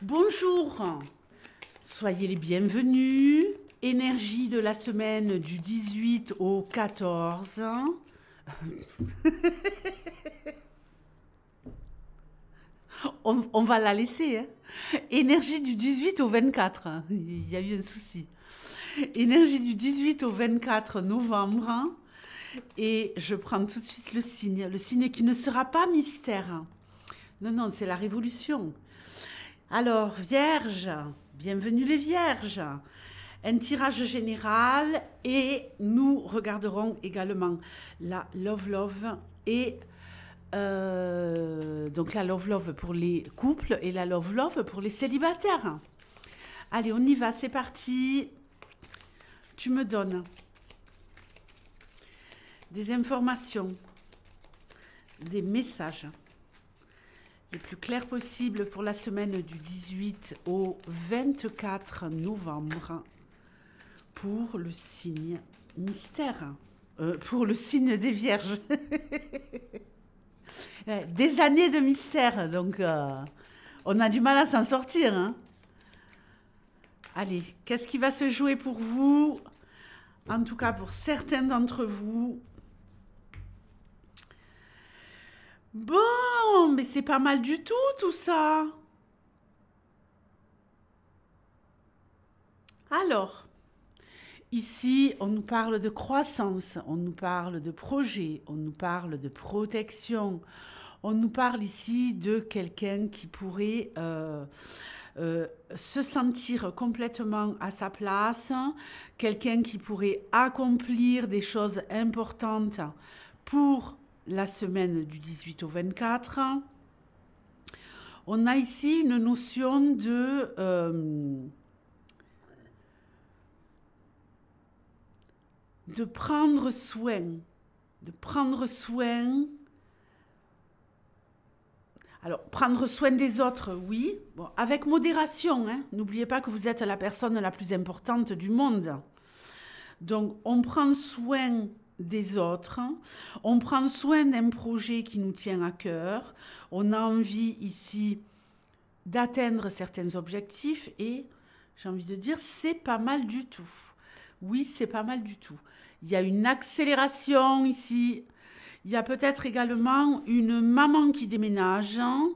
Bonjour, soyez les bienvenus. Énergie de la semaine du 18 au 14. On va la laisser. Hein. Énergie du 18 au 24. Il y a eu un souci. Énergie du 18 au 24 novembre. Et je prends tout de suite le signe qui ne sera pas mystère. Non, non, c'est la révolution. Alors, Vierge, bienvenue les Vierges. Un tirage général et nous regarderons également la Love Love et donc la Love Love pour les couples et la Love Love pour les célibataires. Allez, on y va, c'est parti. Tu me donnes des informations, des messages les plus clairs possibles pour la semaine du 18 au 24 novembre pour le signe mystère, pour le signe des Vierges. Des années de mystère, donc on a du mal à s'en sortir. Hein. Allez, qu'est-ce qui va se jouer pour vous? En tout cas, pour certains d'entre vous. Bon, mais c'est pas mal du tout ça. Alors, ici, on nous parle de croissance, on nous parle de projet, on nous parle de protection. On nous parle ici de quelqu'un qui pourrait se sentir complètement à sa place, quelqu'un qui pourrait accomplir des choses importantes pour la semaine du 18 au 24. On a ici une notion de prendre soin, de prendre soin. Alors, prendre soin des autres, oui, bon, avec modération. Hein. N'oubliez pas que vous êtes la personne la plus importante du monde. Donc, on prend soin des autres, on prend soin d'un projet qui nous tient à cœur, on a envie ici d'atteindre certains objectifs et j'ai envie de dire, c'est pas mal du tout. Oui, c'est pas mal du tout. Il y a une accélération ici. Il y a peut-être également une maman qui déménage, hein.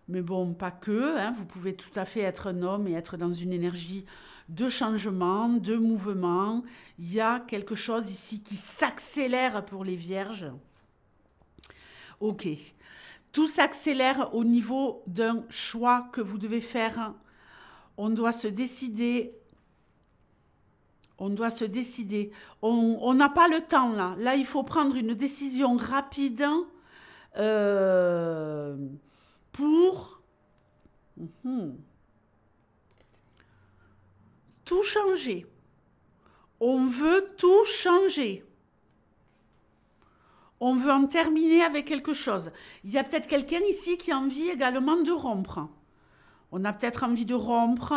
Mais bon, pas que. Hein. Vous pouvez tout à fait être un homme et être dans une énergie de changement, de mouvement. Il y a quelque chose ici qui s'accélère pour les Vierges. Ok. Tout s'accélère au niveau d'un choix que vous devez faire. On doit se décider. On doit se décider. On n'a pas le temps là. Là, il faut prendre une décision rapide pour tout changer. On veut tout changer. On veut en terminer avec quelque chose. Il y a peut-être quelqu'un ici qui a envie également de rompre. On a peut-être envie de rompre.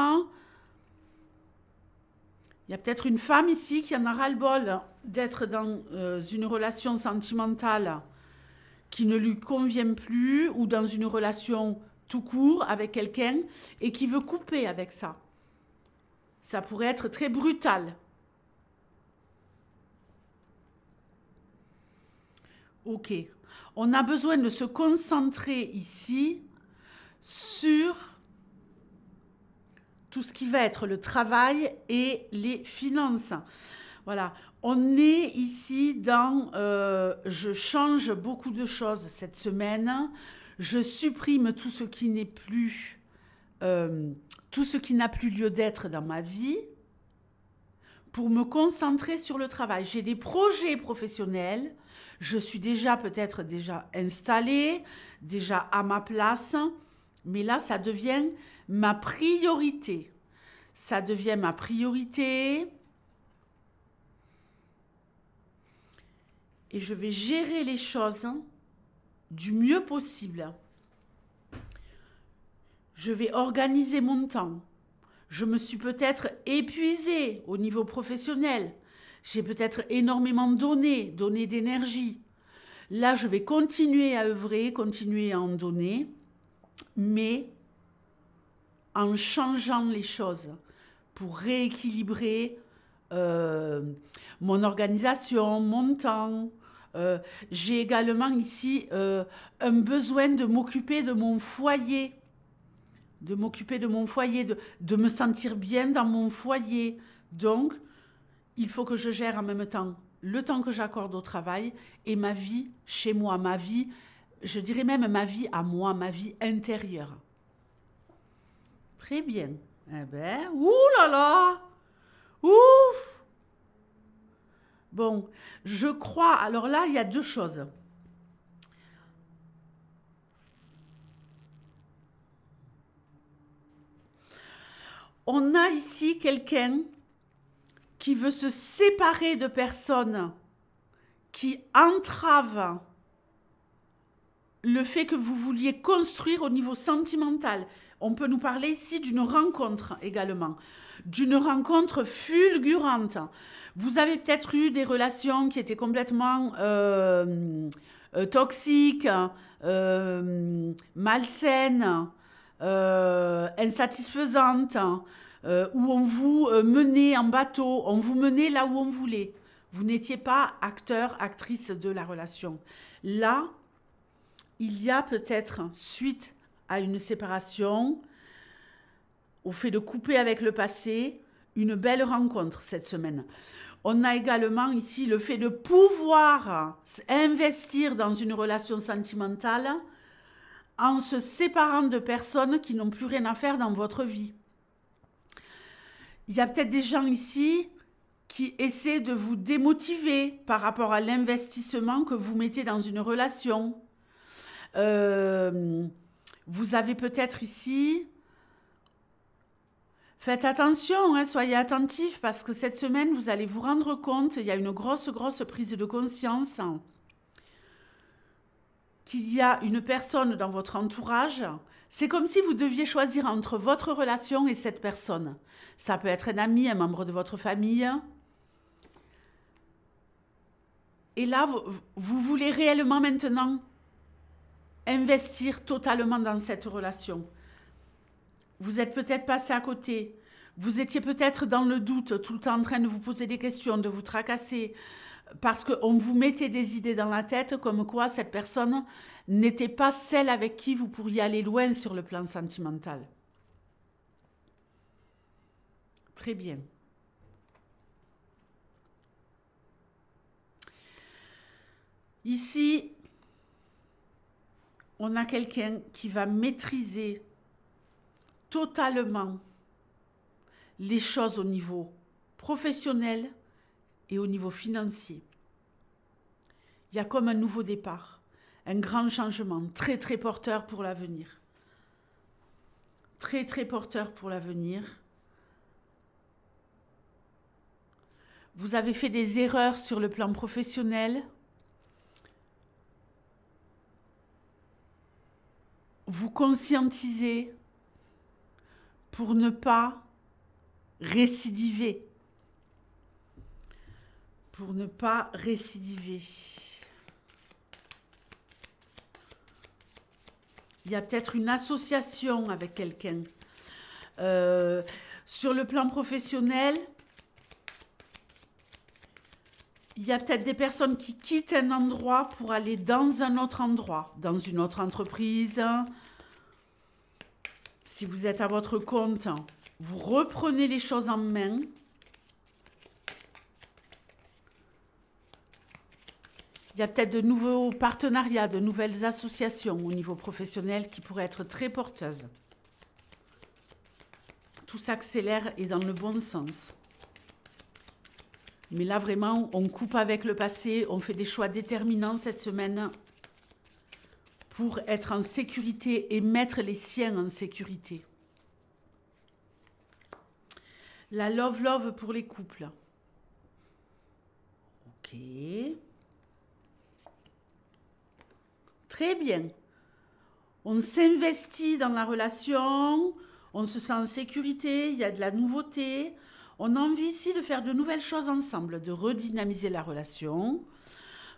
Il y a peut-être une femme ici qui en a ras-le-bol d'être dans une relation sentimentale qui ne lui convient plus ou dans une relation tout court avec quelqu'un et qui veut couper avec ça. Ça pourrait être très brutal. Ok. On a besoin de se concentrer ici sur tout ce qui va être le travail et les finances. Voilà, on est ici dans je change beaucoup de choses cette semaine, je supprime tout ce qui n'est plus, tout ce qui n'a plus lieu d'être dans ma vie pour me concentrer sur le travail. J'ai des projets professionnels, je suis peut-être déjà installée, déjà à ma place, mais là, ça devient ma priorité. Ça devient ma priorité. Et je vais gérer les choses du mieux possible. Je vais organiser mon temps. Je me suis peut-être épuisée au niveau professionnel. J'ai peut-être énormément donné d'énergie. Là, je vais continuer à œuvrer, continuer à en donner. Mais en changeant les choses pour rééquilibrer mon organisation, mon temps. J'ai également ici un besoin de m'occuper de mon foyer, de me sentir bien dans mon foyer. Donc, il faut que je gère en même temps le temps que j'accorde au travail et ma vie chez moi, ma vie, je dirais même ma vie à moi, ma vie intérieure. Très bien. Eh ben, ouh là là, ouf. Bon, je crois, alors là, il y a deux choses. On a ici quelqu'un qui veut se séparer de personnes qui entravent le fait que vous vouliez construire au niveau sentimental. On peut nous parler ici d'une rencontre également, d'une rencontre fulgurante. Vous avez peut-être eu des relations qui étaient complètement toxiques, malsaines, insatisfaisantes, où on vous menait en bateau, on vous menait là où on voulait. Vous n'étiez pas acteur, actrice de la relation. Là, il y a peut-être, suite à une séparation, au fait de couper avec le passé, une belle rencontre cette semaine. On a également ici le fait de pouvoir investir dans une relation sentimentale en se séparant de personnes qui n'ont plus rien à faire dans votre vie. Il y a peut-être des gens ici qui essaient de vous démotiver par rapport à l'investissement que vous mettez dans une relation. Vous avez peut-être ici... Faites attention, hein, soyez attentifs parce que cette semaine, vous allez vous rendre compte, il y a une grosse prise de conscience qu'il y a une personne dans votre entourage. C'est comme si vous deviez choisir entre votre relation et cette personne. Ça peut être un ami, un membre de votre famille. Et là, vous voulez réellement maintenant investir totalement dans cette relation. Vous êtes peut-être passé à côté. Vous étiez peut-être dans le doute, tout le temps en train de vous poser des questions, de vous tracasser, parce qu'on vous mettait des idées dans la tête comme quoi cette personne n'était pas celle avec qui vous pourriez aller loin sur le plan sentimental. Très bien. Ici, on a quelqu'un qui va maîtriser totalement les choses au niveau professionnel et au niveau financier. Il y a comme un nouveau départ, un grand changement, très porteur pour l'avenir. Très porteur pour l'avenir. Vous avez fait des erreurs sur le plan professionnel. Vous conscientisez pour ne pas récidiver. Pour ne pas récidiver. Il y a peut-être une association avec quelqu'un. Sur le plan professionnel, il y a peut-être des personnes qui quittent un endroit pour aller dans un autre endroit, dans une autre entreprise. Si vous êtes à votre compte, vous reprenez les choses en main. Il y a peut-être de nouveaux partenariats, de nouvelles associations au niveau professionnel qui pourraient être très porteuses. Tout s'accélère et dans le bon sens. Mais là, vraiment, on coupe avec le passé, on fait des choix déterminants cette semaine pour être en sécurité et mettre les siens en sécurité. La love pour les couples. Ok. Très bien. On s'investit dans la relation, on se sent en sécurité, il y a de la nouveauté. On a envie ici de faire de nouvelles choses ensemble, de redynamiser la relation.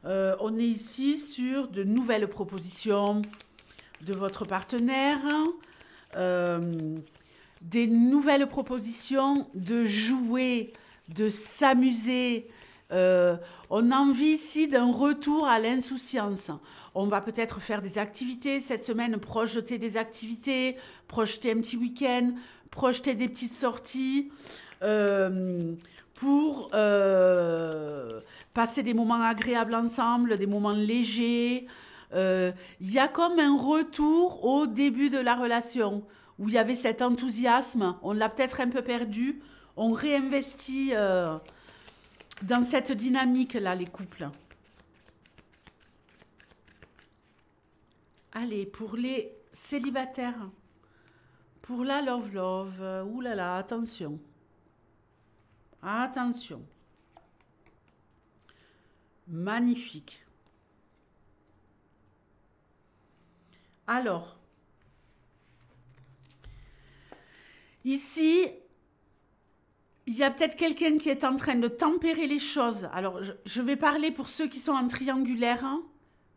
On est ici sur de nouvelles propositions de votre partenaire. des nouvelles propositions, de jouer, de s'amuser. On a envie ici d'un retour à l'insouciance. On va peut-être faire des activités cette semaine, projeter des activités, projeter un petit week-end, projeter des petites sorties pour passer des moments agréables ensemble, des moments légers. Il y a comme un retour au début de la relation où il y avait cet enthousiasme, on l'a peut-être un peu perdu, on réinvestit dans cette dynamique-là, les couples. Allez, pour les célibataires, pour la love, oulala, attention. Attention. Magnifique. Alors, ici, il y a peut-être quelqu'un qui est en train de tempérer les choses. Alors, je vais parler pour ceux qui sont en triangulaire, hein,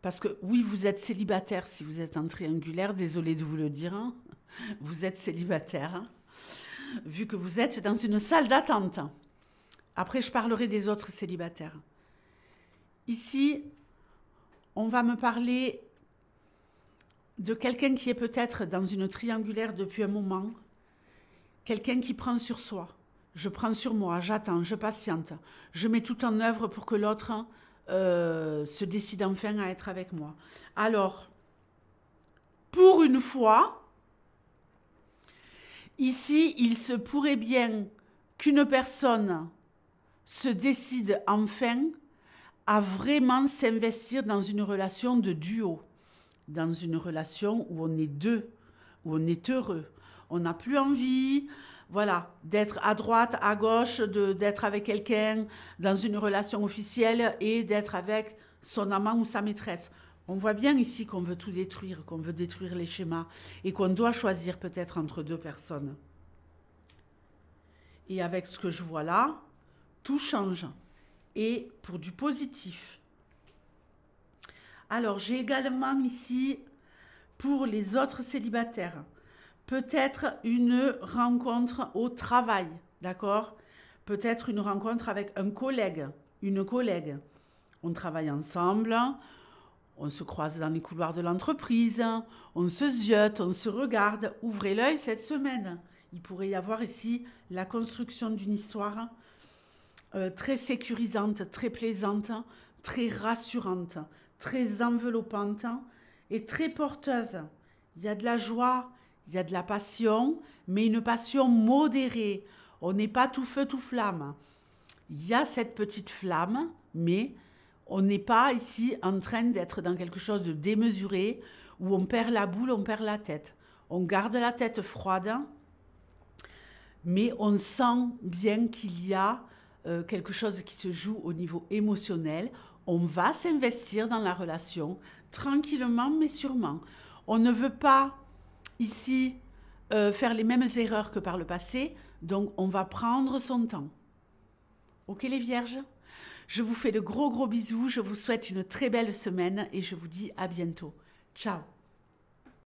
parce que oui, vous êtes célibataire si vous êtes en triangulaire, désolé de vous le dire, hein, vous êtes célibataire, hein, vu que vous êtes dans une salle d'attente. Après, je parlerai des autres célibataires. Ici, on va me parler de quelqu'un qui est peut-être dans une triangulaire depuis un moment, quelqu'un qui prend sur soi. Je prends sur moi, j'attends, je patiente. Je mets tout en œuvre pour que l'autre se décide enfin à être avec moi. Alors, pour une fois, ici, il se pourrait bien qu'une personne se décide enfin à vraiment s'investir dans une relation de duo, dans une relation où on est deux, où on est heureux. On n'a plus envie, voilà, d'être à droite, à gauche, d'être avec quelqu'un dans une relation officielle et d'être avec son amant ou sa maîtresse. On voit bien ici qu'on veut tout détruire, qu'on veut détruire les schémas et qu'on doit choisir peut-être entre deux personnes. Et avec ce que je vois là, tout change et pour du positif. Alors, j'ai également ici, pour les autres célibataires, peut-être une rencontre au travail, d'accord? Peut-être une rencontre avec un collègue, une collègue. On travaille ensemble, on se croise dans les couloirs de l'entreprise, on se ziote, on se regarde. Ouvrez l'œil cette semaine. Il pourrait y avoir ici la construction d'une histoire très sécurisante, très plaisante, très rassurante, très enveloppante et très porteuse. Il y a de la joie, il y a de la passion, mais une passion modérée. On n'est pas tout feu, tout flamme. Il y a cette petite flamme, mais on n'est pas ici en train d'être dans quelque chose de démesuré, où on perd la boule, on perd la tête. On garde la tête froide, mais on sent bien qu'il y a quelque chose qui se joue au niveau émotionnel. On va s'investir dans la relation, tranquillement mais sûrement. On ne veut pas ici faire les mêmes erreurs que par le passé, donc on va prendre son temps. Ok les vierges? Je vous fais de gros bisous, je vous souhaite une très belle semaine et je vous dis à bientôt. Ciao!